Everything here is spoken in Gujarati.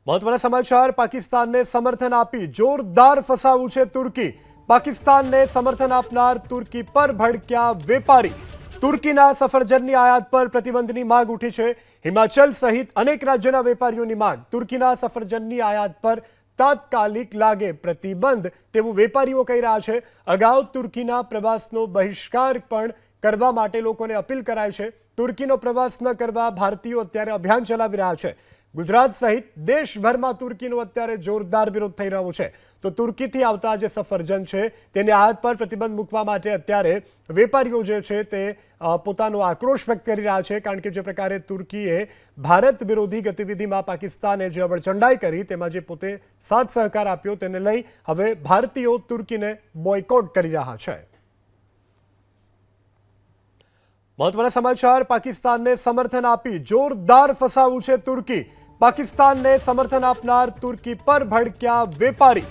મહત્વના સમાચાર પાકિસ્તાનને સમર્થન આપી જોરદાર ફસાવું છે તુર્કી। પાકિસ્તાનને સમર્થન આપનાર તુર્કી પર ભડક્યા વેપારી। તુર્કીના સફરજનની આયાત પર પ્રતિબંધની માંગ ઉઠી છે। હિમાચલ સહિત અનેક રાજ્યોના વેપારીઓની માંગ તુર્કીના સફરજનની આયાત પર તાત્કાલિક લાગે પ્રતિબંધ તેવું વેપારીઓ કહી રહ્યા છે। અગાઉ તુર્કીના પ્રવાસનો બહિષ્કાર પણ કરવા માટે લોકોને અપીલ કરાઈ છે। તુર્કીનો પ્રવાસ ન કરવા ભારતીયો અત્યારે અભિયાન ચલાવી રહ્યા છે। ગુજરાત સહિત દેશભરમાં તુર્કીનો અત્યારે જોરદાર વિરોધ થઈ રહ્યો છે। તો તુર્કીથી આવતા જે સફરજન છે તેની આયાત પર પ્રતિબંધ મૂકવા માટે અત્યારે વેપારીઓ જે છે તે પોતાનો આક્રોશ વ્યક્ત કરી રહ્યા છે, કારણ કે જે પ્રકારે તુર્કીએ ભારત વિરોધી ગતિવિધિમાં પાકિસ્તાને જે અબડચંડાઈ કરી તેમાં જે પોતે સાથ સહકાર આપ્યો તેને લઈ હવે ભારતીયો તુર્કીને બોયકોટ કરી રહ્યા છે। મહત્વના સમાચાર પાકિસ્તાનને સમર્થન આપી જોરદાર ફસાવું છે તુર્કી। પાકિસ્તાનને સમર્થન આપનાર તુર્કી પર ભડક્યા વેપારી।